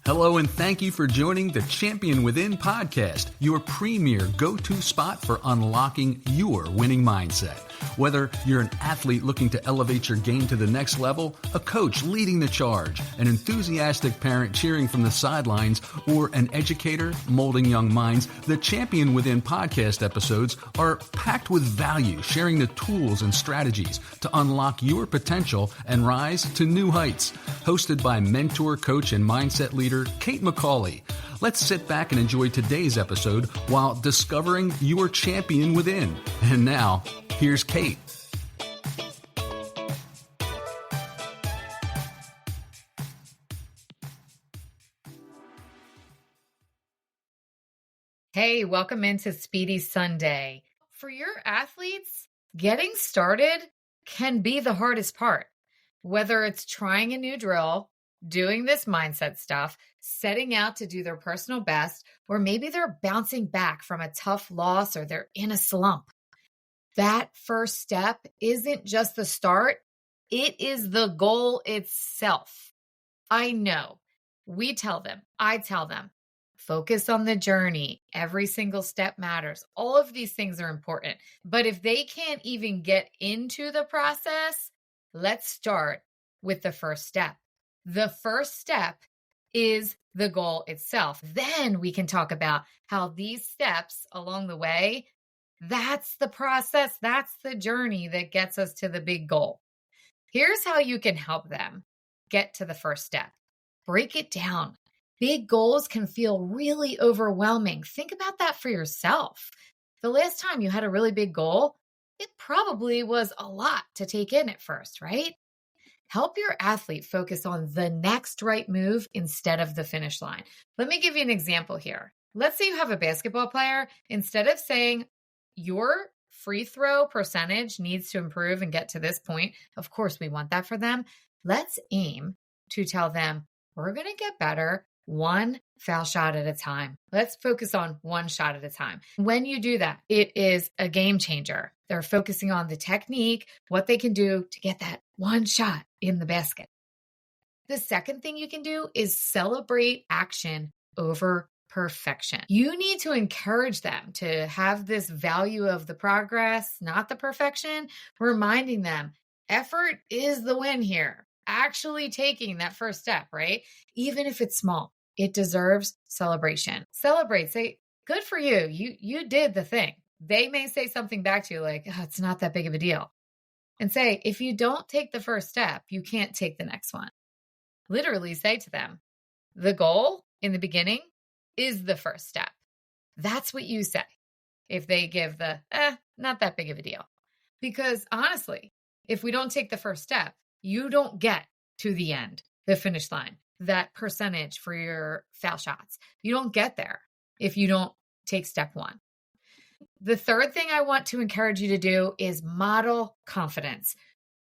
Hello, and thank you for joining the Champion Within podcast, your premier go-to spot for unlocking your winning mindset. Whether you're an athlete looking to elevate your game to the next level, a coach leading the charge, an enthusiastic parent cheering from the sidelines, or an educator molding young minds, the Champion Within podcast episodes are packed with value, sharing the tools and strategies to unlock your potential and rise to new heights. Hosted by mentor, coach, and mindset leader Kate McCauley. Let's sit back and enjoy today's episode while discovering your champion within. And now, here's Kate. Hey, welcome into Speedy Sunday. For your athletes, getting started can be the hardest part. Whether it's trying a new drill, doing this mindset stuff, setting out to do their personal best, or maybe they're bouncing back from a tough loss or they're in a slump. That first step isn't just the start, it is the goal itself. I know. I tell them, focus on the journey. Every single step matters. All of these things are important. But if they can't even get into the process, let's start with the first step. The first step is the goal itself. Then we can talk about how these steps along the way, that's the process, that's the journey that gets us to the big goal. Here's how you can help them get to the first step. Break it down. Big goals can feel really overwhelming. Think about that for yourself. The last time you had a really big goal, it probably was a lot to take in at first, right? Help your athlete focus on the next right move instead of the finish line. Let me give you an example here. Let's say you have a basketball player. Instead of saying your free throw percentage needs to improve and get to this point, of course we want that for them. Let's aim to tell them we're going to get better one foul shot at a time. Let's focus on one shot at a time. When you do that, it is a game changer. They're focusing on the technique, what they can do to get that one shot in the basket. The second thing you can do is celebrate action over perfection. You need to encourage them to have this value of the progress, not the perfection, reminding them effort is the win here. Actually taking that first step, right? Even if it's small, it deserves celebration. Celebrate, say, good for you. You did the thing. They may say something back to you like, oh, it's not that big of a deal. And say, if you don't take the first step, you can't take the next one. Literally say to them, the goal in the beginning is the first step. That's what you say. If they give the, not that big of a deal. Because honestly, if we don't take the first step, you don't get to the end, the finish line, that percentage for your foul shots. You don't get there if you don't take step one. The third thing I want to encourage you to do is model confidence.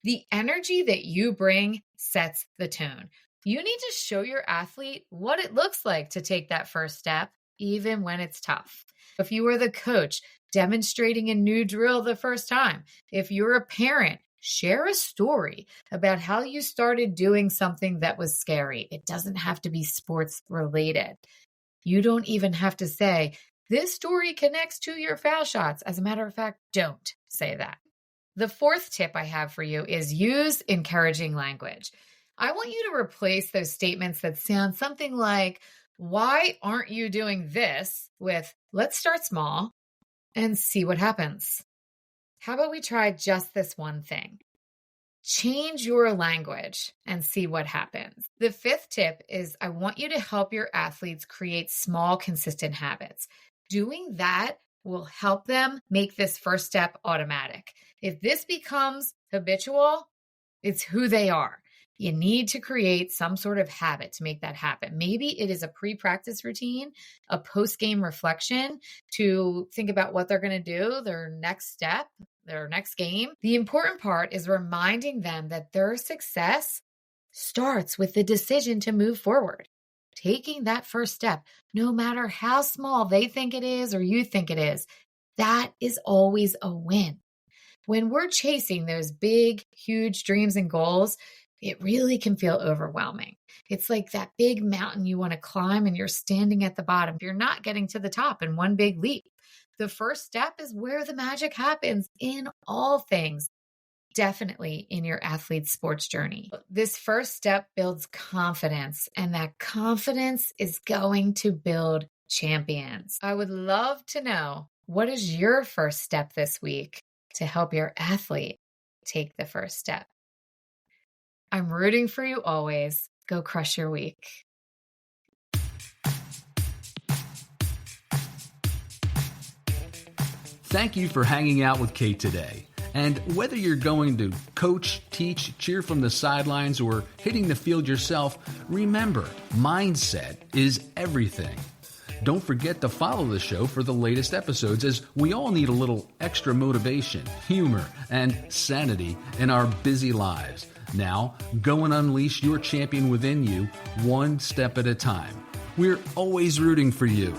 The energy that you bring sets the tone. You need to show your athlete what it looks like to take that first step, even when it's tough. If you are the coach demonstrating a new drill the first time, if you're a parent, share a story about how you started doing something that was scary. It doesn't have to be sports related. You don't even have to say, this story connects to your foul shots. As a matter of fact, don't say that. The fourth tip I have for you is use encouraging language. I want you to replace those statements that sound something like, why aren't you doing this, with let's start small and see what happens. How about we try just this one thing? Change your language and see what happens. The fifth tip is I want you to help your athletes create small, consistent habits. Doing that will help them make this first step automatic. If this becomes habitual, it's who they are. You need to create some sort of habit to make that happen. Maybe it is a pre-practice routine, a post-game reflection to think about what they're going to do, their next step, their next game. The important part is reminding them that their success starts with the decision to move forward. Taking that first step, no matter how small they think it is or you think it is, that is always a win. When we're chasing those big, huge dreams and goals, it really can feel overwhelming. It's like that big mountain you want to climb and you're standing at the bottom. You're not getting to the top in one big leap. The first step is where the magic happens in all things, definitely in your athlete's sports journey. This first step builds confidence, and that confidence is going to build champions. I would love to know, what is your first step this week to help your athlete take the first step? I'm rooting for you always. Go crush your week. Thank you for hanging out with Kate today. And whether you're going to coach, teach, cheer from the sidelines, or hitting the field yourself, remember, mindset is everything. Don't forget to follow the show for the latest episodes, as we all need a little extra motivation, humor, and sanity in our busy lives. Now, go and unleash your champion within you, one step at a time. We're always rooting for you.